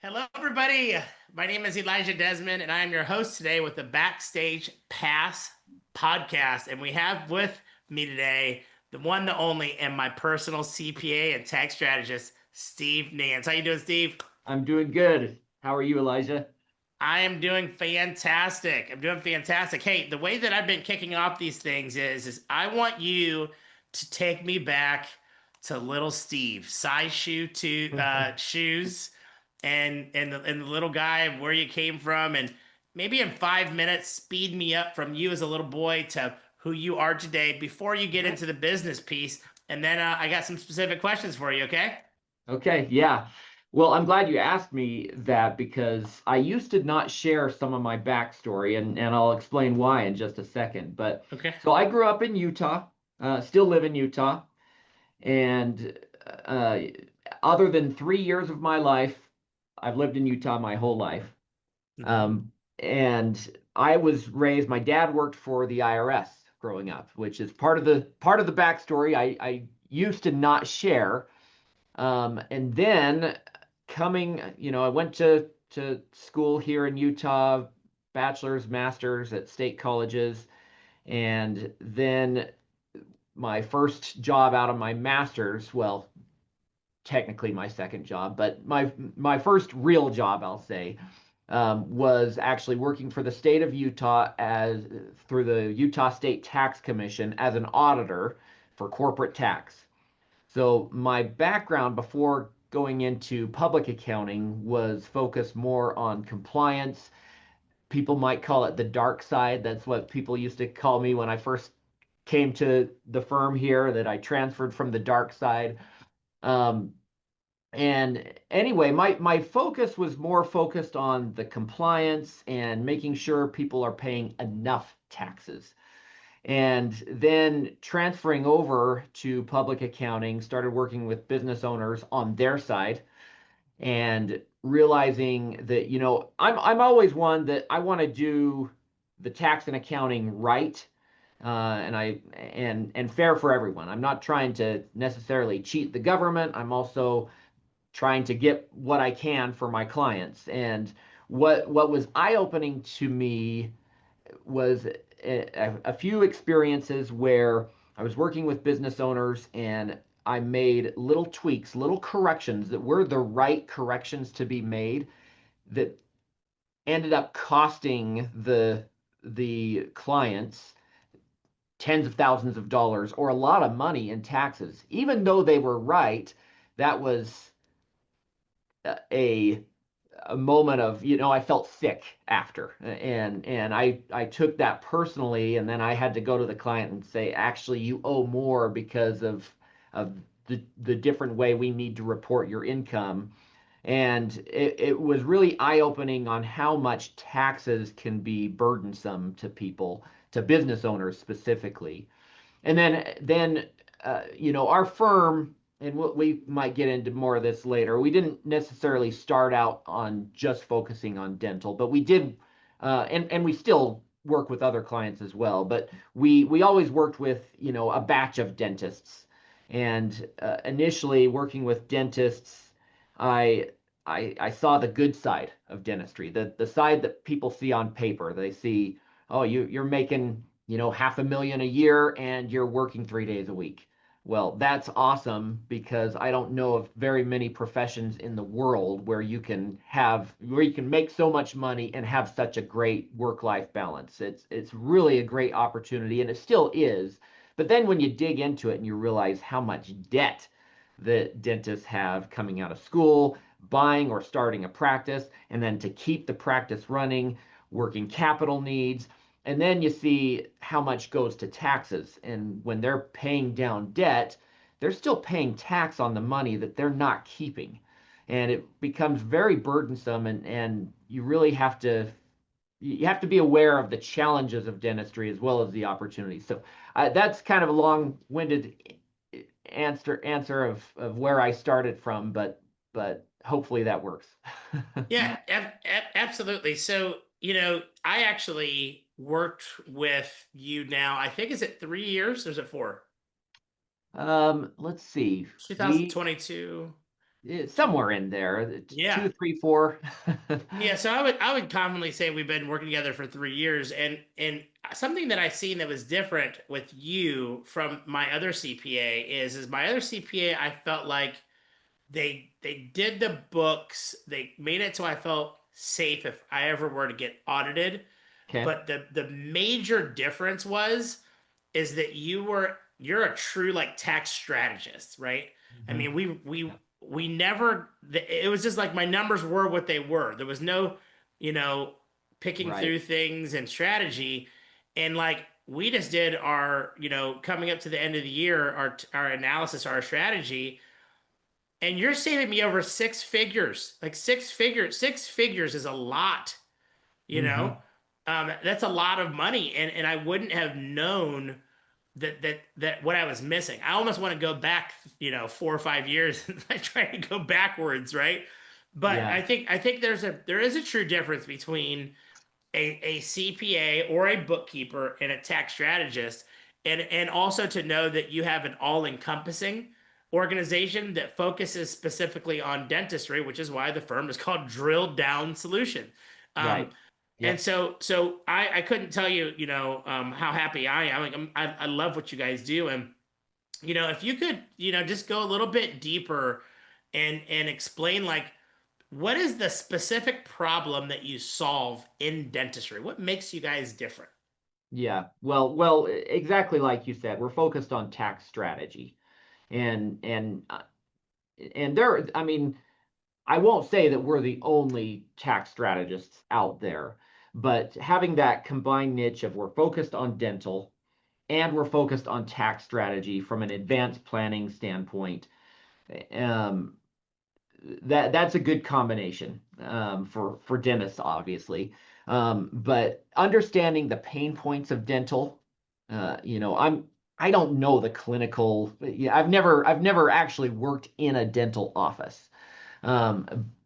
Hello, everybody. My name is Elijah Desmond, and I am your host today with the Backstage Pass podcast. And we have with me today the one, the only, and my personal CPA and tax strategist, Steve Nance. How you doing, Steve? I'm doing good. How are you, Elijah? I am doing fantastic. I'm doing fantastic. Hey, the way that I've been kicking off these things is I want you to take me back to little Steve, size shoes, and the little guy, where you came from, and maybe in 5 minutes, speed me up from you as a little boy to who you are today before you get into the business piece. And then I got some specific questions for you. Okay? Okay, yeah. Well, I'm glad you asked me that because I used to not share some of my backstory, and I'll explain why in just a second. But Okay. so I grew up in Utah, still live in Utah, and uh, other than 3 years of my life, I've lived in Utah my whole life. Hmm. And I was raised, my dad worked for the IRS growing up, which is part of the backstory I used to not share. And then I went to school here in Utah, bachelor's, master's at state colleges, and then my first job out of my master's, well, technically my second job, but my first real job, I'll say, was actually working for the state of Utah as through the Utah State Tax Commission as an auditor for corporate tax. So my background before going into public accounting was focused more on compliance. People might call it the dark side. That's what people used to call me when I first came to the firm here, that I transferred from the dark side. Um, and anyway, my focus was more focused on the compliance and making sure people are paying enough taxes. And then transferring over to public accounting, started working with business owners on their side and realizing that, I'm always one that I want to do the tax and accounting right. And fair for everyone. I'm not trying to necessarily cheat the government. I'm also trying to get what I can for my clients. And what was eye-opening to me was a few experiences where I was working with business owners and I made little tweaks, little corrections that were the right corrections to be made that ended up costing the clients tens of thousands of dollars or a lot of money in taxes. Even though they were right, that was a a moment of, I felt sick after, and I took that personally, and then I had to go to the client and say, actually, you owe more because of the different way we need to report your income. And it was really eye-opening on how much taxes can be burdensome to people, to business owners specifically. And then our firm, and we might get into more of this later. We didn't necessarily start out on just focusing on dental, but we did, and we still work with other clients as well. But we always worked with, a batch of dentists. And initially working with dentists, I I saw the good side of dentistry, the side that people see on paper. They see, oh, you're making, 500,000 a year and you're working 3 days a week. Well, that's awesome because I don't know of very many professions in the world where you can make so much money and have such a great work-life balance. It's really a great opportunity, and it still is. But then when you dig into it and you realize how much debt that dentists have coming out of school, buying or starting a practice, and then to keep the practice running, working capital needs. And then you see how much goes to taxes. And when they're paying down debt, they're still paying tax on the money that they're not keeping. And it becomes very burdensome, and you have to be aware of the challenges of dentistry as well as the opportunities. So that's kind of a long-winded answer of where I started from, but hopefully that works. Yeah, absolutely. So, I actually worked with you now. I think, is it 3 years or is it four? Let's see. We 2022. somewhere in there, Yeah. two, three, four. Yeah, so I would commonly say we've been working together for 3 years, and something that I seen that was different with you from my other CPA is my other CPA, I felt like they did the books, they made it so I felt safe if I ever were to get audited. Okay. But the major difference is that you're a true like tax strategist, right? I Hmm. mean, we Yeah. we we never it was just like my numbers were what they were. There was no, you know, picking Right. through things and strategy. And like we just did our, coming up to the end of the year, our analysis, our strategy, and you're saving me over six figures. Like six figures is a lot, you know. Hmm. That's a lot of money, and I wouldn't have known that what I was missing. I almost want to go back, 4 or 5 years and I try to go backwards, right? But Yeah. I think there is a true difference between a CPA or a bookkeeper and a tax strategist, and also to know that you have an all-encompassing organization that focuses specifically on dentistry, which is why the firm is called Drill Down Solution. Um, Right. and Yep. so I couldn't tell you, how happy I am. Like I love what you guys do, and if you could, just go a little bit deeper and explain like what is the specific problem that you solve in dentistry? What makes you guys different? Yeah. Well, exactly like you said, we're focused on tax strategy. And there, I mean, I won't say that we're the only tax strategists out there, but having that combined niche of we're focused on dental and we're focused on tax strategy from an advanced planning standpoint, um, that's a good combination for dentists, obviously. But understanding the pain points of dental, I don't know the clinical. Yeah, I've never actually worked in a dental office.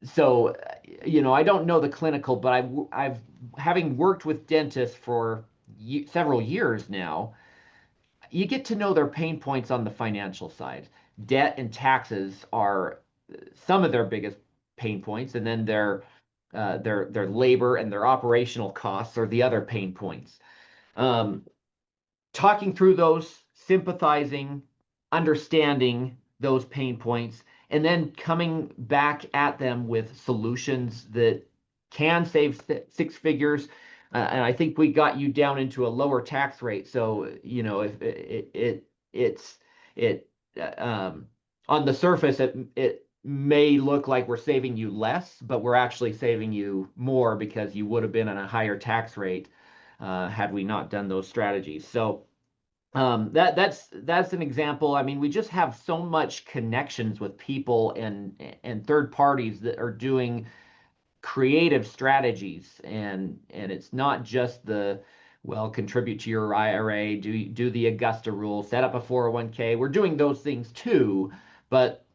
So, I don't know the clinical, but I've having worked with dentists for several years now, you get to know their pain points on the financial side. Debt and taxes are some of their biggest pain points, and then their labor and their operational costs are the other pain points. Um, Talking through those, sympathizing, understanding those pain points, and then coming back at them with solutions that can save six figures. And I think we got you down into a lower tax rate. So, if it um, on the surface, it may look like we're saving you less, but we're actually saving you more because you would have been on a higher tax rate had we not done those strategies. So that's an example. I mean, we just have so much connections with people and third parties that are doing creative strategies, and it's not just contribute to your IRA, do the Augusta rule, set up a 401k. We're doing those things too, but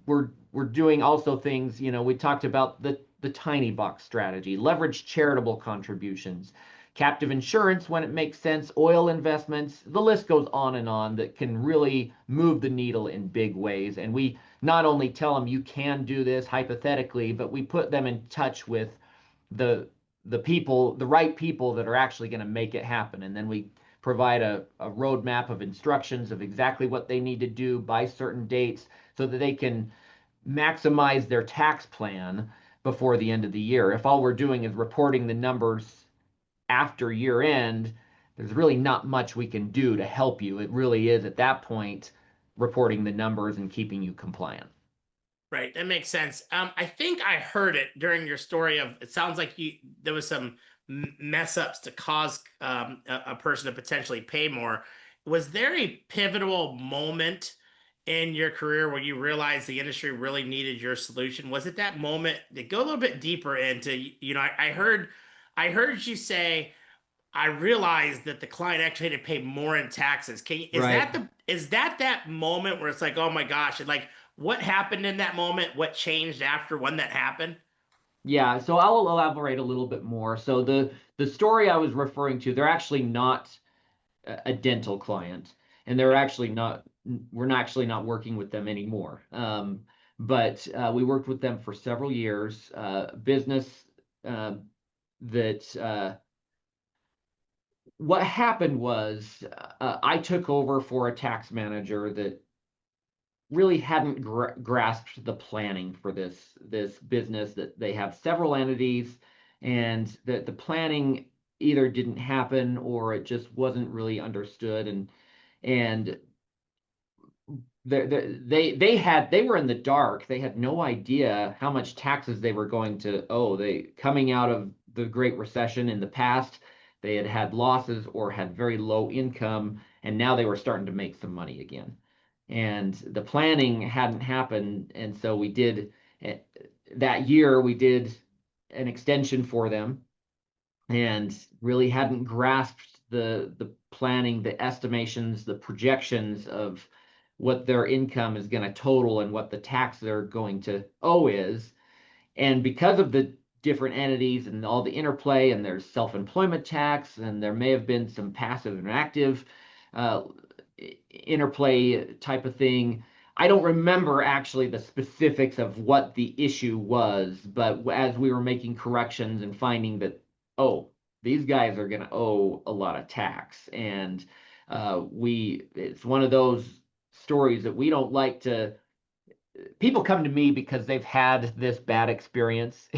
we're doing also things, we talked about the tiny box strategy, leverage charitable contributions, captive insurance when it makes sense, oil investments, the list goes on and on that can really move the needle in big ways. And we not only tell them you can do this hypothetically, but we put them in touch with the the right people that are actually going to make it happen. And then we provide a roadmap of instructions of exactly what they need to do by certain dates so that they can maximize their tax plan before the end of the year. If all we're doing is reporting the numbers after year end, there's really not much we can do to help you. It really is at that point reporting the numbers and keeping you compliant. Right, that makes sense. I think I heard it during your story of it sounds like there was some mess ups to cause a person to potentially pay more. Was there a pivotal moment in your career where you realized the industry really needed your solution? Was it that moment? To go a little bit deeper into, I heard you say I realized that the client actually had to pay more in taxes. Is Right. that moment where it's like, oh my gosh, and like what happened in that moment? What changed after when that happened? Yeah, so I'll elaborate a little bit more. So the story I was referring to, they're actually not a dental client, and they're Okay. actually not we're not actually not working with them anymore. but we worked with them for several years. Business uh, that what happened was I took over for a tax manager that really hadn't grasped the planning for this business, that they have several entities, and that the planning either didn't happen or it just wasn't really understood. And they were in the dark. They had no idea how much taxes they were going to owe. They coming out of the Great Recession in the past, they had had losses or had very low income, and now they were starting to make some money again. And the planning hadn't happened, and so we did eh, that year we did an extension for them and really hadn't grasped the planning, the estimations, the projections of what their income is going to total and what the tax they're going to owe is. And because of the different entities and all the interplay, and there's self-employment tax, and there may have been some passive and active uh, interplay type of thing. I don't remember actually the specifics of what the issue was, but as we were making corrections and finding that, oh, these guys are going to owe a lot of tax, and it's one of those stories that we don't like to people come to me because they've had this bad experience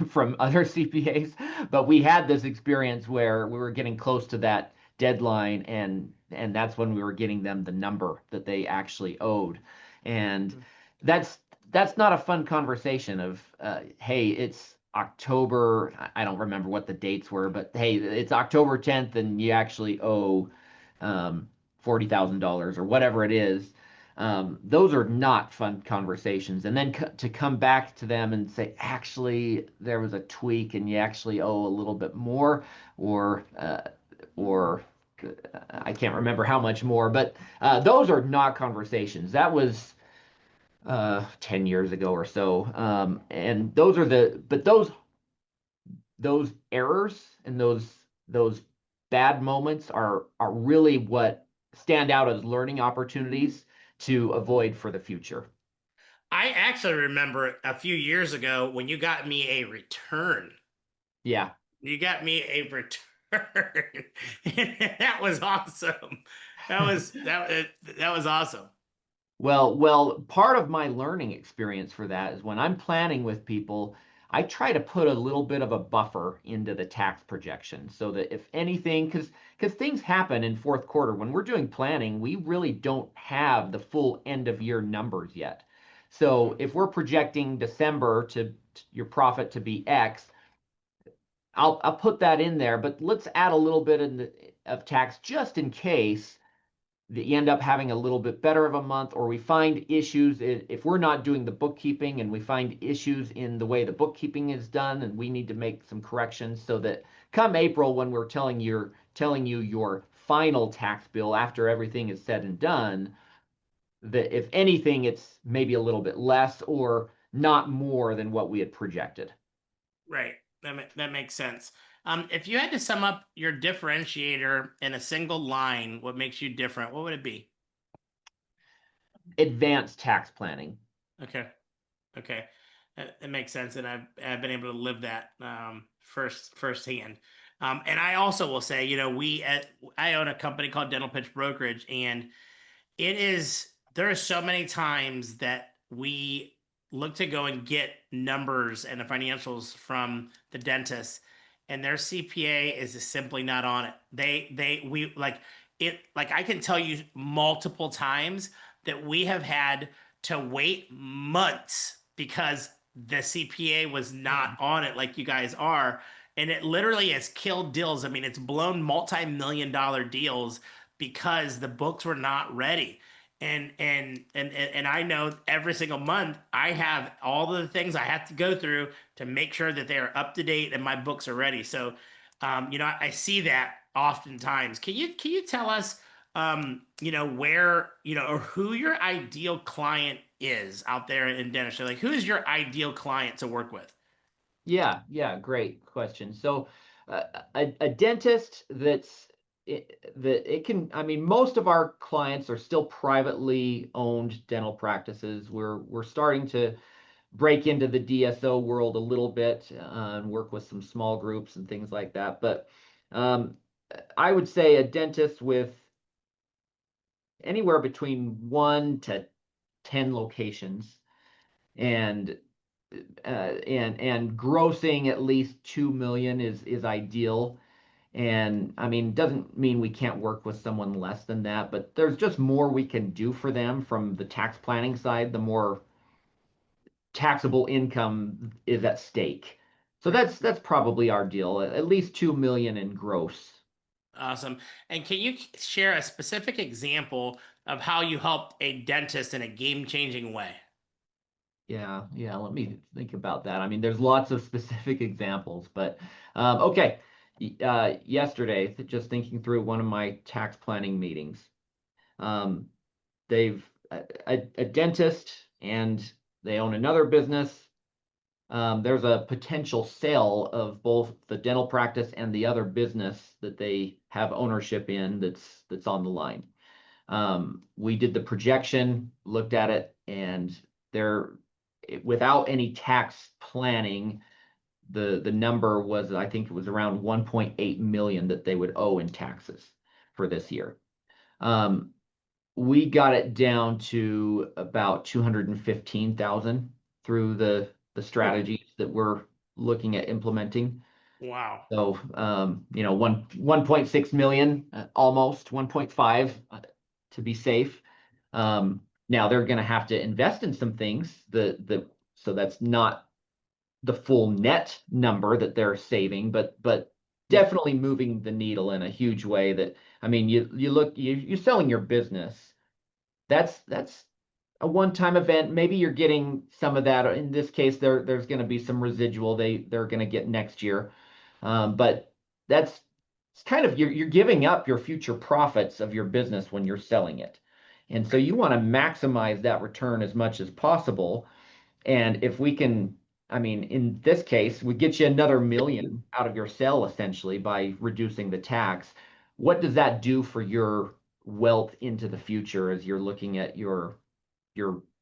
from other CPAs, but we had this experience where we were getting close to that deadline, and that's when we were getting them the number that they actually owed. And that's that's not a fun conversation of hey, it's October, I don't remember what the dates were, but hey, it's October 10th and you actually owe $40,000 or whatever it is. Those are not fun conversations. And then to come back to them and say, actually, there was a tweak and you actually owe a little bit more, or or I can't remember how much more, but those are not conversations. That was 10 years ago or so. And but those errors and those bad moments are really what stand out as learning opportunities to avoid for the future. I actually remember a few years ago when you got me a return. Yeah. You got me a return. That was awesome. That was awesome. Well, part of my learning experience for that is when I'm planning with people, I try to put a little bit of a buffer into the tax projection so that if anything, because things happen in fourth quarter when we're doing planning, we really don't have the full end of year numbers yet. So Mhm. if we're projecting December to your profit to be X, I'll put that in there, but let's add a little bit of tax just in case that you end up having a little bit better of a month, or we find issues if we're not doing the bookkeeping and we find issues in the way the bookkeeping is done and we need to make some corrections so that come April when we're telling you your final tax bill after everything is said and done, that if anything it's maybe a little bit less or not more than what we had projected. Right. That makes sense. If you had to sum up your differentiator in a single line, what makes you different? What would it be? Advanced tax planning. Okay. Okay. That makes sense, and I've been able to live that firsthand. And I also will say, I own a company called Dental Pitch Brokerage, and there are so many times that we look to go and get numbers and the financials from the dentist, and their CPA is just simply not on it. We like I can tell you multiple times that we have had to wait months because the CPA was not on it like you guys are. And it literally has killed deals. I mean, it's blown multi-million dollar deals because the books were not ready. And I know every single month I have all the things I have to go through to make sure that they are up to date and my books are ready. So, I see that oftentimes. Can you tell us, where or who your ideal client is out there in dentistry? Like, who is your ideal client to work with? Yeah, great question. So, a dentist that's it can, I mean, most of our clients are still privately owned dental practices. We're starting to break into the DSO world a little bit and work with some small groups and things like that. But um, I would say a dentist with anywhere between 1 to 10 locations and and grossing at least 2 million is ideal. And I mean, doesn't mean we can't work with someone less than that, but there's just more we can do for them from the tax planning side, the more taxable income is at stake. So Right. that's probably our deal, at least 2 million in gross. Awesome. And can you share a specific example of how you helped a dentist in a game-changing way? Yeah, yeah, let me think about that. I mean, there's lots of specific examples, but okay. Yesterday, just thinking through one of my tax planning meetings, um, they've a dentist and they own another business. There's a potential sale of both the dental practice and the other business that they have ownership in that's on the line. We did the projection, looked at it, and there, without any tax planning, the number was, I think it was around 1.8 million that they would owe in taxes for this year. Um, we got it down to about 215,000 through the Oh, strategies that we're looking at implementing. wow. So, one 1.6 million, almost 1.5 to be safe. Now they're going to have to invest in some things so that's not the full net number that they're saving, but Yeah. definitely moving the needle in a huge way that, I mean, you're selling your business. That's a one-time event. Maybe you're getting some of that. In this case, there's going to be some residual they're going to get next year. But that's it's kind of you're giving up your future profits of your business when you're selling it. And so Right. you want to maximize that return as much as possible. And if we can, I mean, in this case, we get you another million out of your sale essentially by reducing the tax. What does that do for your wealth into the future as you're looking at your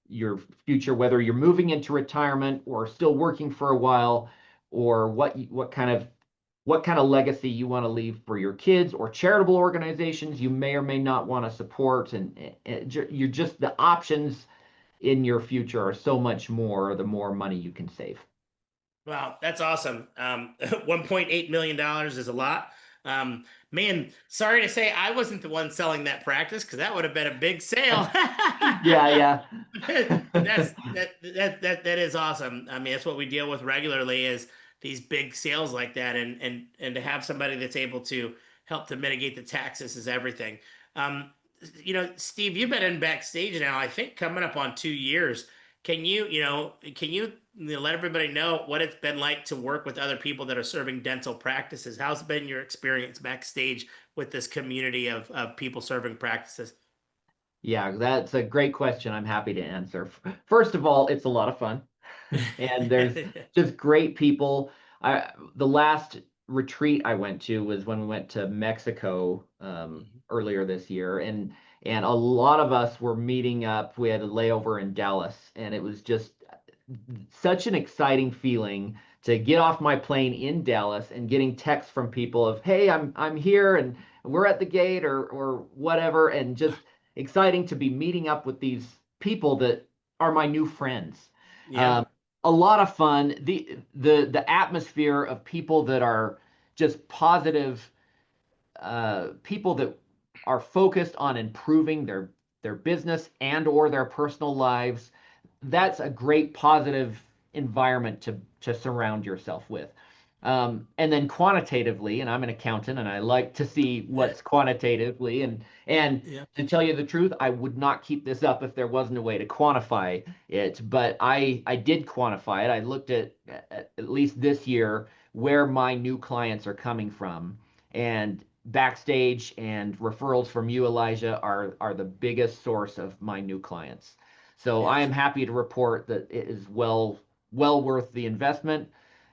your future, whether you're moving into retirement or still working for a while, or what kind of legacy you want to leave for your kids or charitable organizations you may or may not want to support, and you're just the options in your future are so much more the more money you can save. Wow, that's awesome. $1.8 million is a lot. Man, sorry to say I wasn't the one selling that practice because that would have been a big sale. Yeah, yeah. But that is awesome. I mean, that's what we deal with regularly is these big sales like that, and to have somebody that's able to help to mitigate the taxes is everything. Um, Steve, you've been in backstage now, I think coming up on 2 years. Can you let everybody know what it's been like to work with other people that are serving dental practices? How's been your experience backstage with this community of people serving practices? Yeah, that's a great question. I'm happy to answer. First of all, it's a lot of fun, and there's just great people. The last retreat I went to was when we went to Mexico earlier this year, and a lot of us were meeting up. We had a layover in Dallas, and it was just such an exciting feeling to get off my plane in Dallas and getting texts from people of, "Hey, I'm here and we're at the gate," or whatever, and just exciting to be meeting up with these people that are my new friends. Yeah, Um, a lot of fun. The atmosphere of people that are just positive, people that are focused on improving their business and or their personal lives. That's a great positive environment to surround yourself with. And then quantitatively, and I'm an accountant and I like to see yeah, what's quantitatively, and yeah. to tell you the truth, I would not keep this up if there wasn't a way to quantify it, but I did quantify it. I looked at least this year where my new clients are coming from, and backstage and referrals from you, Elijah, are the biggest source of my new clients. So I am Yes. happy to report that it is well worth the investment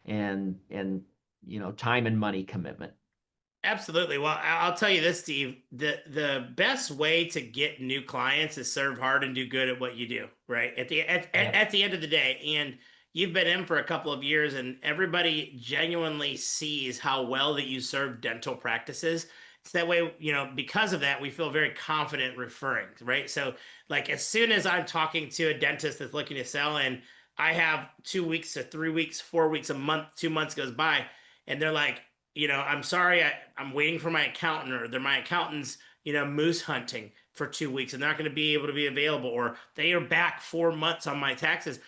and time and money commitment. Absolutely. Well, I'll tell you this, Steve. The best way to get new clients is serve hard and do good at what you do, right? Yeah. At the end of the day, and you've been in for a couple of years, and everybody genuinely sees how well that you serve dental practices. So that way, because of that, we feel very confident referring, right? So, like, as soon as I'm talking to a dentist that's looking to sell, and I have 2 weeks to 3 weeks, 4 weeks, a month, 2 months goes by, and they're like, I'm sorry, I'm waiting for my accountant, or they're my accountant's, moose hunting for 2 weeks and they're not going to be able to be available, or they are back 4 months on my taxes.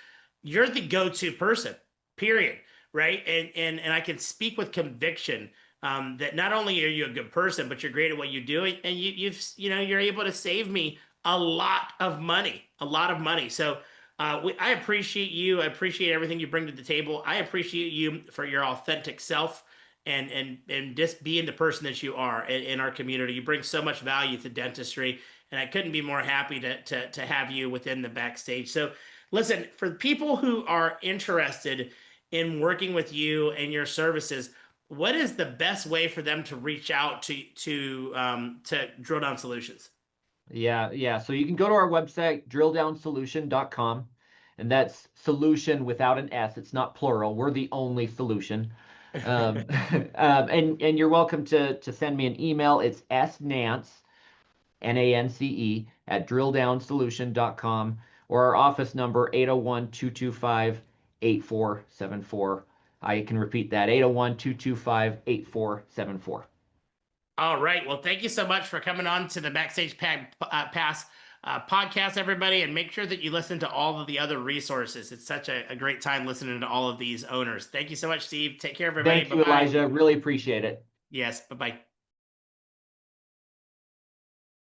You're the go-to person, period. Right. And I can speak with conviction, that not only are you a good person, but you're great at what you do. And you're able to save me a lot of money, a lot of money. So, I appreciate you. I appreciate everything you bring to the table. I appreciate you for your authentic self, and just being the person that you are in our community. You bring so much value to dentistry, and I couldn't be more happy to have you within the backstage. So, listen, for people who are interested in working with you and your services, what is the best way for them to reach out to Drill Down Solutions? Yeah, yeah. So you can go to our website, drilldownsolution.com, and that's solution without an S. It's not plural. We're the only solution. Um, and you're welcome to send me an email. It's snance, Nance, at drilldownsolution.com, or our office number, 801-225-8474. I can repeat that, 801-225-8474. All right. Well, thank you so much for coming on to the Pass podcast, everybody. And make sure that you listen to all of the other resources. It's such a great time listening to all of these owners. Thank you so much, Steve. Take care, everybody. Thank Bye you, bye. Elijah. Really appreciate it. Yes. Bye bye.